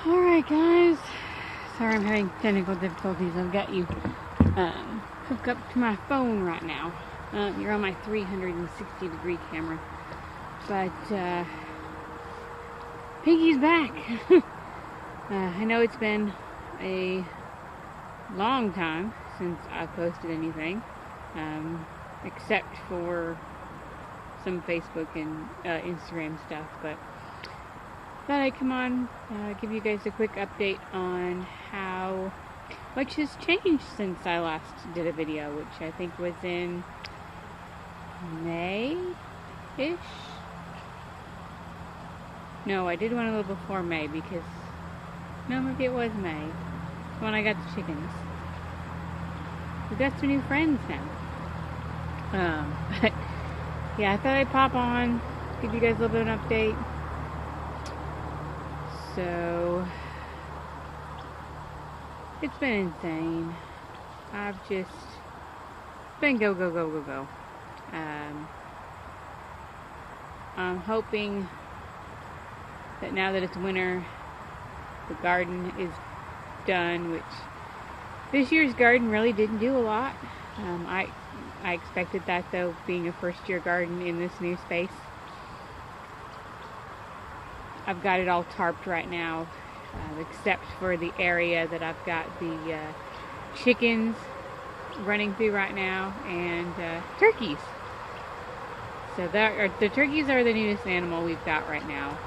Alright guys, sorry I'm having technical difficulties. I've got you hooked up to my phone right now. You're on my 360 degree camera. But Piggy's back. I know it's been a long time since I posted anything, except for some Facebook and Instagram stuff, but thought I'd come on, give you guys a quick update on how much has changed since I last did a video, which I think was in May-ish? No, I did one a little before May because, no, maybe it was May, when I got the chickens. We've got some new friends now. But yeah, I thought I'd pop on, give you guys a little bit of an update. So, it's been insane. I've just been go. I'm hoping that now that it's winter, the garden is done, which this year's garden really didn't do a lot. I expected that, though, being a first-year garden in this new space. I've got it all tarped right now, except for the area that I've got the chickens running through right now, and turkeys. So the turkeys are the newest animal we've got right now.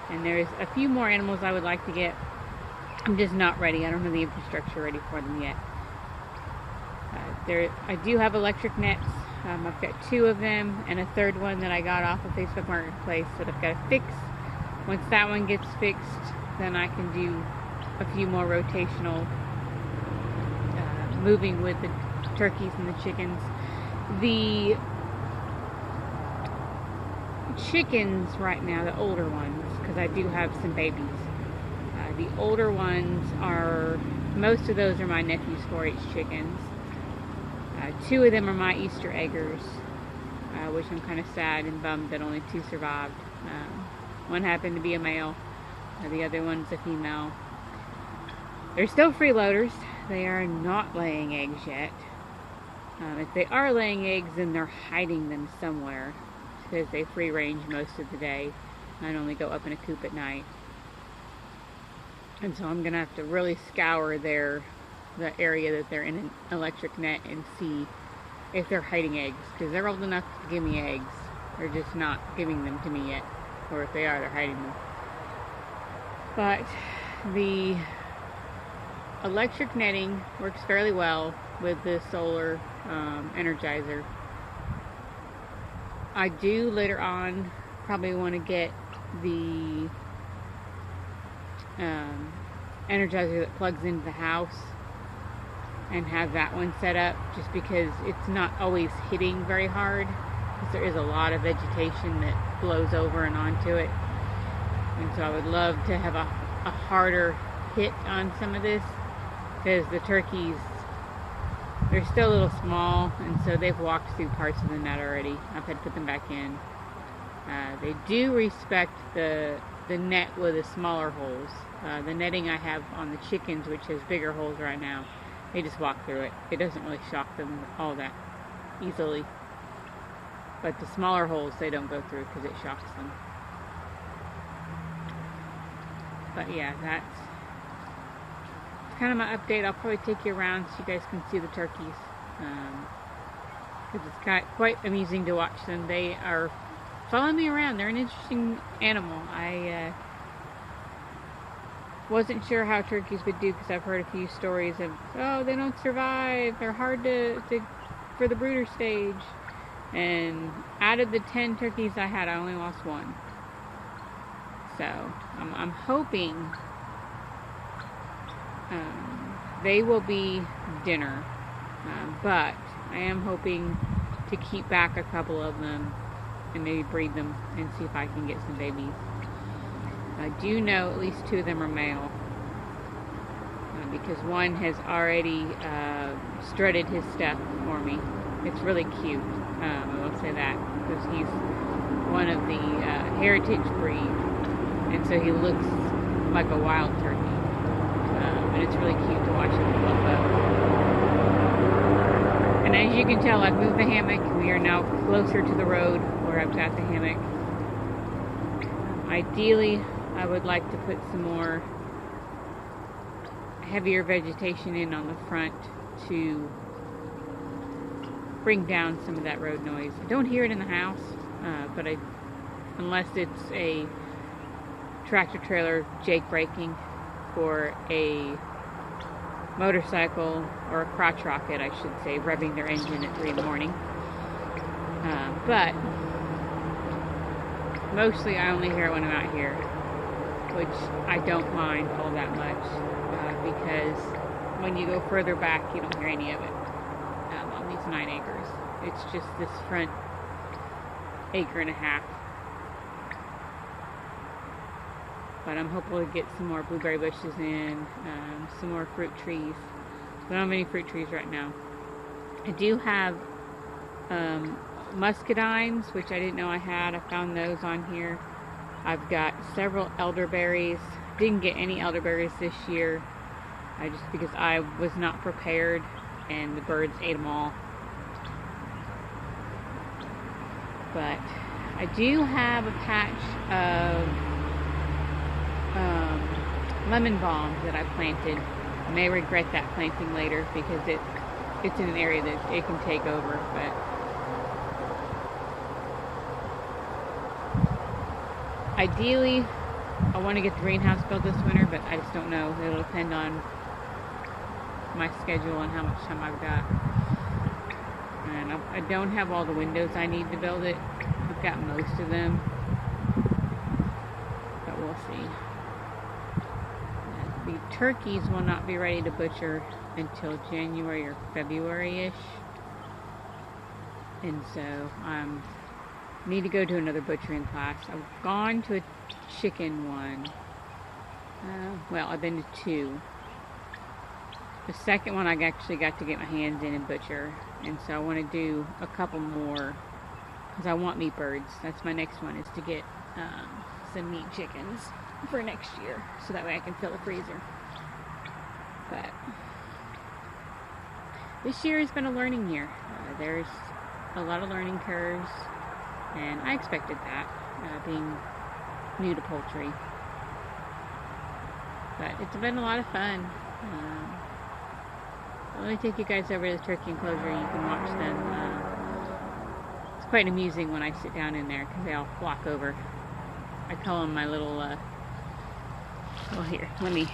And there's a few more animals I would like to get. I'm just not ready. I don't have the infrastructure ready for them yet. I do have electric nets. I've got 2 of them and a third one that I got off of Facebook Marketplace that I've got to fix. Once that one gets fixed, then I can do a few more rotational moving with the turkeys and the chickens. The chickens right now, the older ones, because I do have some babies. The older ones most of those are my nephew's 4-H chickens. 2 of them are my Easter eggers, which I'm kind of sad and bummed that only 2 survived. One happened to be a male, the other one's a female. They're still freeloaders. They are not laying eggs yet. If they are laying eggs, then they're hiding them somewhere, because they free range most of the day and only go up in a coop at night. And so I'm gonna have to really scour the area that they're in an electric net and see if they're hiding eggs, because they're old enough to give me eggs. They're just not giving them to me yet, or if they are, they're hiding them. But the electric netting works fairly well with the solar energizer. I do later on probably want to get the energizer that plugs into the house and have that one set up, just because it's not always hitting very hard, because there is a lot of vegetation that blows over and onto it. And so I would love to have a harder hit on some of this, because the turkeys, they're still a little small, and so they've walked through parts of the net already. I've had to put them back in. They do respect the net with the smaller holes. The netting I have on the chickens, which has bigger holes right now, they just walk through it. It doesn't really shock them all that easily. But the smaller holes they don't go through because it shocks them. But yeah, that's kind of my update. I'll probably take you around so you guys can see the turkeys, because it's quite amusing to watch them. They are following me around. They're an interesting animal. I wasn't sure how turkeys would do, because I've heard a few stories of, oh, they don't survive, they're hard for the brooder stage. And out of the 10 turkeys I had, I only lost 1. So I'm hoping they will be dinner, but I am hoping to keep back a couple of them and maybe breed them and see if I can get some babies. I do know at least 2 of them are male, because one has already strutted his stuff for me. It's really cute, I will say that, because he's one of the heritage breed, and so he looks like a wild turkey. And it's really cute to watch him fluff up. And as you can tell, I've moved the hammock. We are now closer to the road where I've got the hammock. Ideally, I would like to put some more heavier vegetation in on the front to bring down some of that road noise. I don't hear it in the house, but unless it's a tractor trailer jake braking for a motorcycle or a crotch rocket, I should say, revving their engine at 3 in the morning. But mostly I only hear it when I'm out here, which I don't mind all that much, because when you go further back, you don't hear any of it on these 9 acres. It's just this front 1.5 acres. But I'm hopeful to get some more blueberry bushes in, some more fruit trees. We don't have any fruit trees right now. I do have muscadines, which I didn't know I had. I found those on here. I've got several elderberries. Didn't get any elderberries this year, just because I was not prepared and the birds ate them all. But I do have a patch of lemon balm that I planted. I may regret that planting later because it's in an area that it can take over, but ideally I want to get the greenhouse built this winter, but I just don't know. It'll depend on my schedule and how much time I've got. And I don't have all the windows I need to build it. I've got most of them, but we'll see. The turkeys will not be ready to butcher until January or February-ish. And so I need to go to another butchering class. I've gone to a chicken one. Well, I've been to 2. The second one I actually got to get my hands in and butcher. And so I want to do a couple more because I want meat birds. That's my next one, is to get some meat chickens for next year, so that way I can fill the freezer. But this year has been a learning year. There's a lot of learning curves, and I expected that, being new to poultry. But it's been a lot of fun. Let me take you guys over to the turkey enclosure. You can watch them. It's quite amusing when I sit down in there because they all flock over. I call them my little, well, here, let me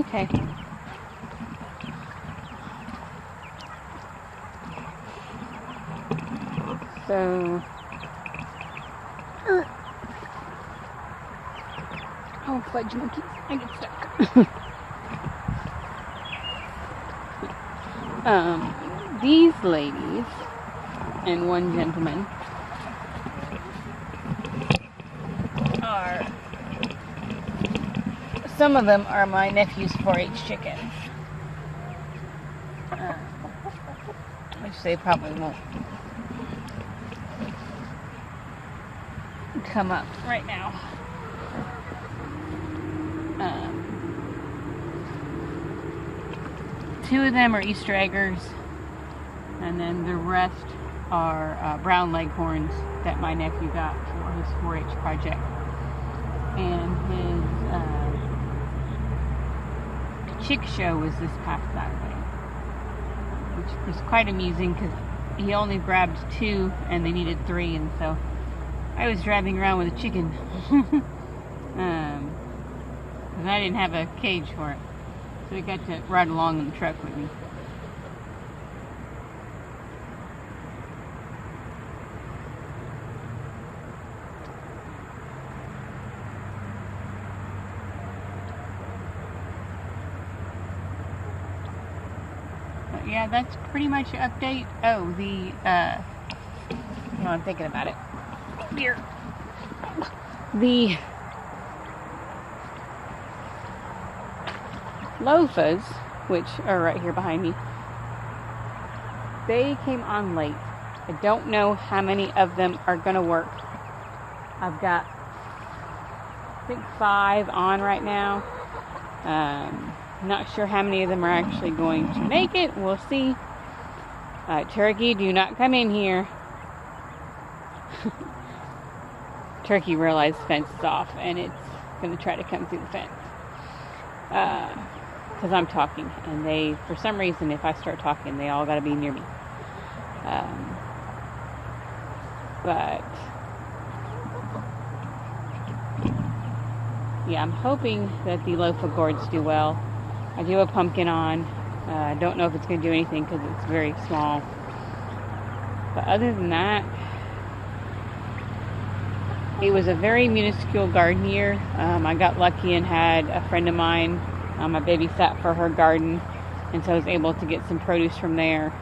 Okay. So, oh, fudge monkeys, I get stuck. These ladies and one gentleman are, some of them are my nephew's 4-H chickens, which they probably won't come up right now. Two of them are Easter eggers, and then the rest are brown leghorns that my nephew got for his 4-H project. And his chick show was this past Saturday, which was quite amusing because he only grabbed 2 and they needed 3, and so I was driving around with a chicken because I didn't have a cage for it, so he got to ride along in the truck with me. But yeah, that's pretty much an update. Oh, no, I'm thinking about it. Here. The loafahs, which are right here behind me, they came on late. I don't know how many of them are going to work. I've got, I think, 5 on right now. Not sure how many of them are actually going to make it. We'll see. Turkey, do not come in here. Turkey realized the fence is off and it's going to try to come through the fence. Because I'm talking, and they, for some reason, if I start talking, they all got to be near me. But yeah, I'm hoping that the loaf of gourds do well. I do have a pumpkin on. I don't know if it's going to do anything because it's very small. But other than that, it was a very minuscule garden year. I got lucky and had a friend of mine, I babysat for her garden, and so I was able to get some produce from there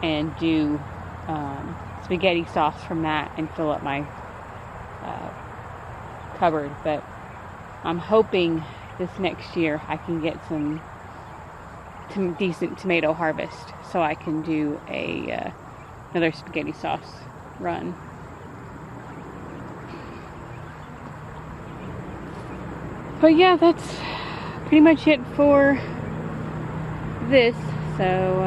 and do spaghetti sauce from that and fill up my cupboard. But I'm hoping this next year I can get some decent tomato harvest so I can do another spaghetti sauce run. But yeah, that's pretty much it for this. So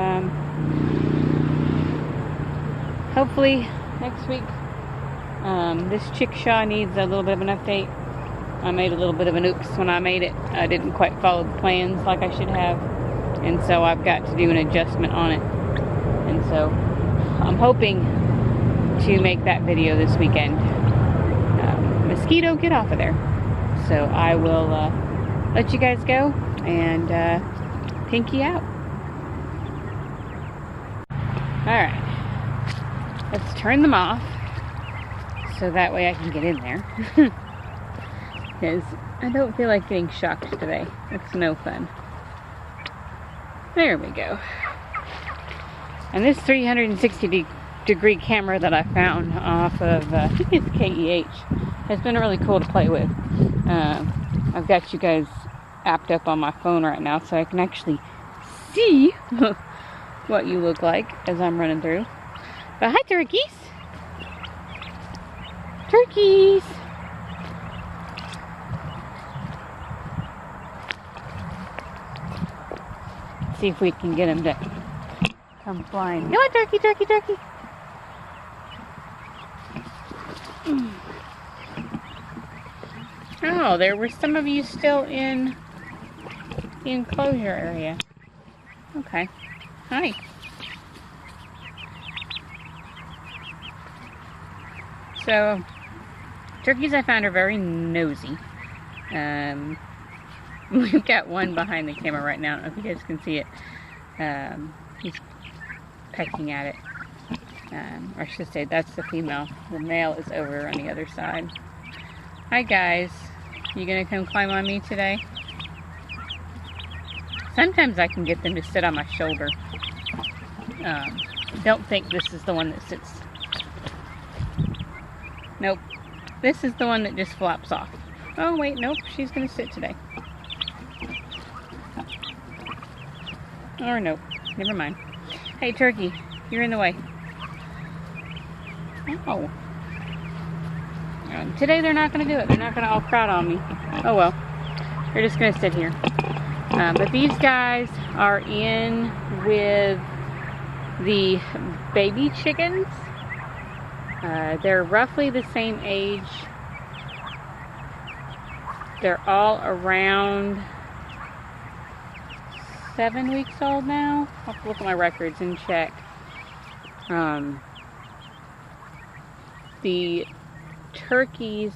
hopefully next week, this chickshaw needs a little bit of an update. I made a little bit of an oops when I made it. I didn't quite follow the plans like I should have, and so I've got to do an adjustment on it. And so I'm hoping to make that video this weekend. Mosquito, get off of there. So I will let you guys go and pinky out. Alright, let's turn them off so that way I can get in there. Because I don't feel like getting shocked today. It's no fun. There we go. And this 360-degree camera that I found off of, I think it's KEH, has been really cool to play with. I've got you guys apped up on my phone right now so I can actually see what you look like as I'm running through. But hi, turkeys! Turkeys! See if we can get them to come flying. Come on, turkey, turkey, turkey! Oh, there were some of you still in the enclosure area. Okay. Hi. So, turkeys I found are very nosy. We've got one behind the camera right now. I don't know if you guys can see it. He's pecking at it. Or I should say that's the female. The male is over on the other side. Hi guys. You gonna come climb on me today? Sometimes I can get them to sit on my shoulder. Don't think this is the one that sits. Nope. This is the one that just flops off. Oh wait, nope. She's gonna sit today. Or nope. Never mind. Hey turkey, you're in the way. Oh. Today they're not going to do it. They're not going to all crowd on me. Oh well. They're just going to sit here. But these guys are in with the baby chickens. They're roughly the same age. They're all around 7 weeks old now. I'll have to look at my records and check. The turkeys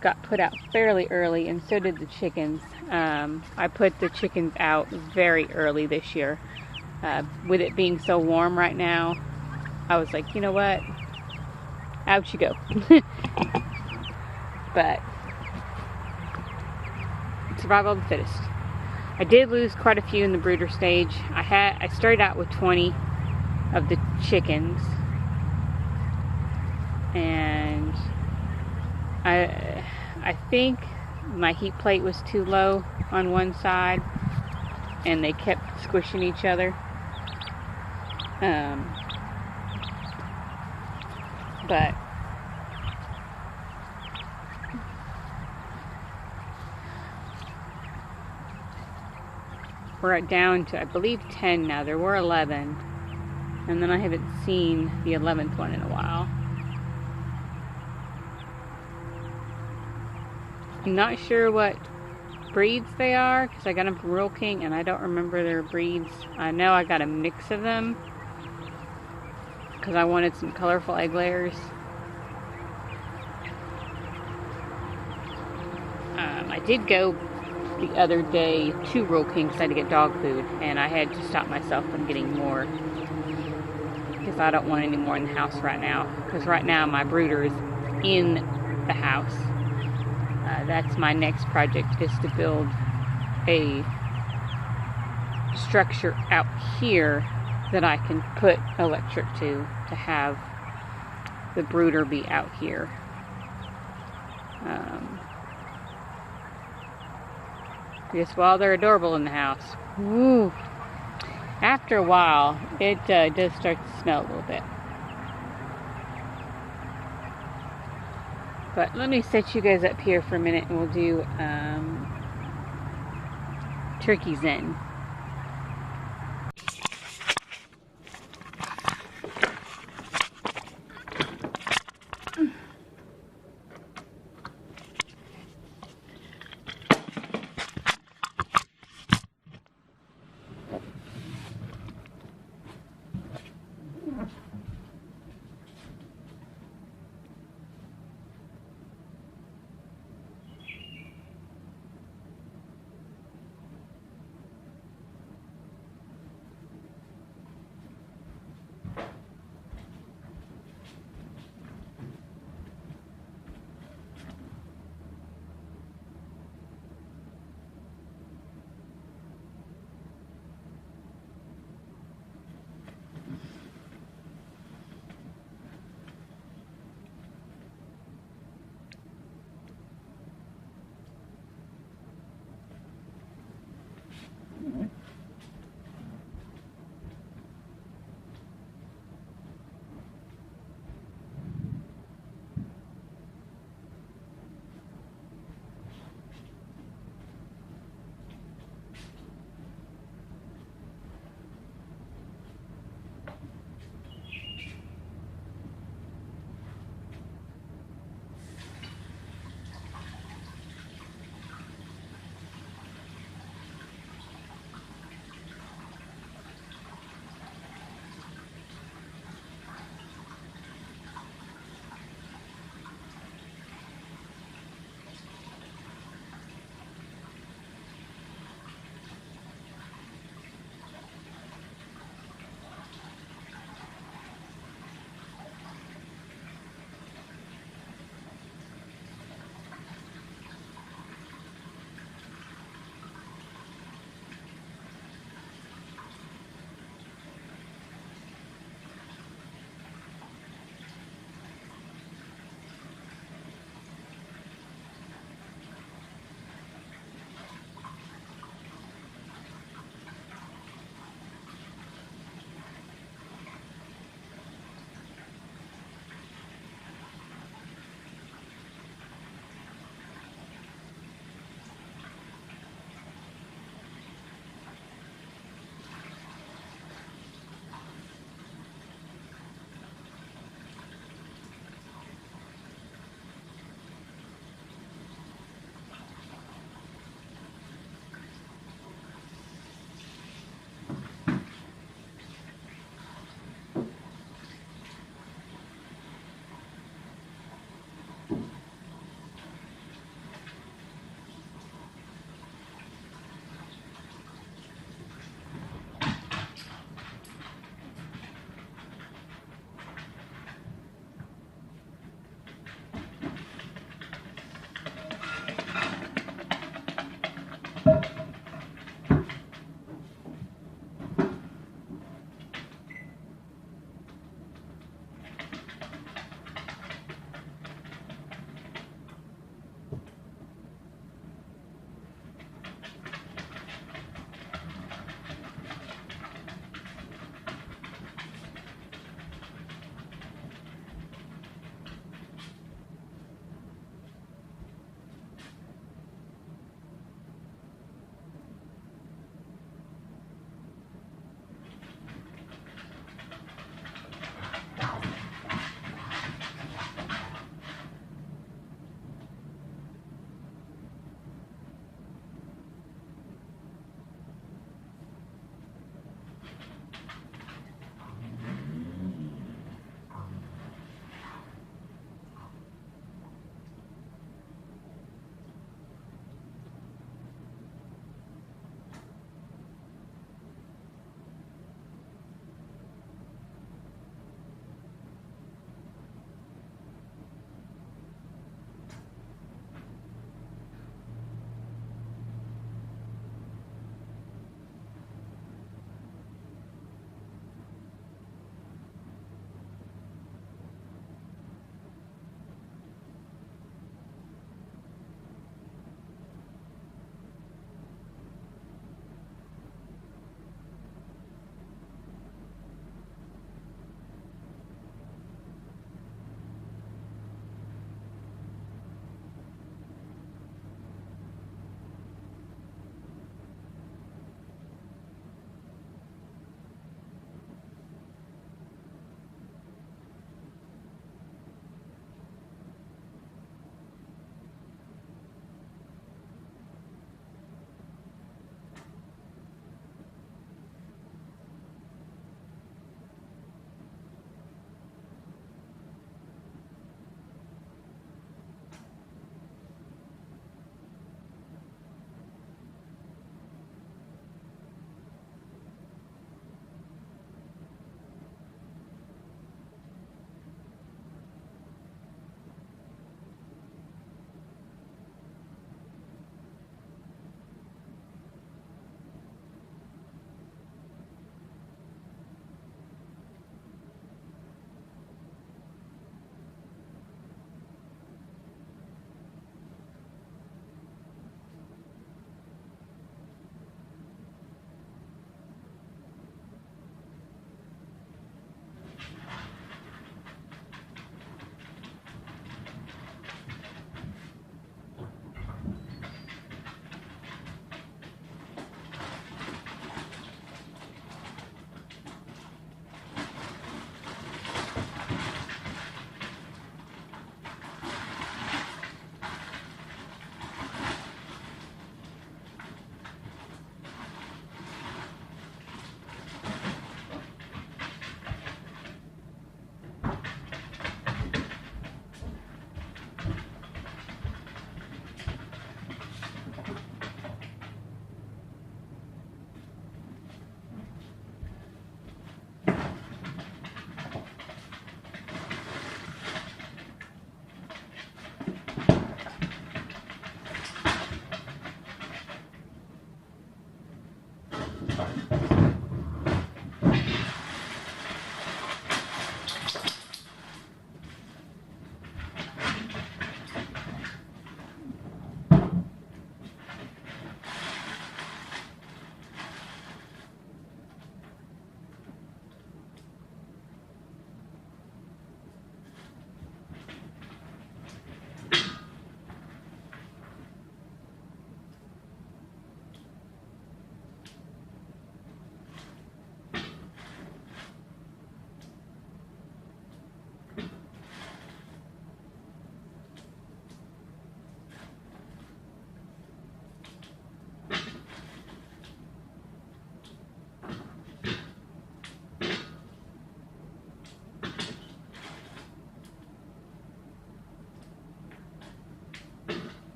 got put out fairly early, and so did the chickens. I put the chickens out very early this year. With it being so warm right now, I was like, you know what? Out you go. But survival of the fittest. I did lose quite a few in the brooder stage. I started out with 20 of the chickens, and I think my heat plate was too low on one side, and they kept squishing each other. But we're down to, I believe, 10 now. There were 11, and then I haven't seen the 11th one in a while. I'm not sure what breeds they are, because I got them from Rural King, and I don't remember their breeds. I know I got a mix of them, because I wanted some colorful egg layers. I did go the other day to Rural King because I had to get dog food, and I had to stop myself from getting more, because I don't want any more in the house right now, because right now my brooder is in the house. That's my next project, is to build a structure out here that I can put electric to have the brooder be out here. Just while they're adorable in the house. Woo. After a while, it does start to smell a little bit. But let me set you guys up here for a minute, and we'll do turkey zen.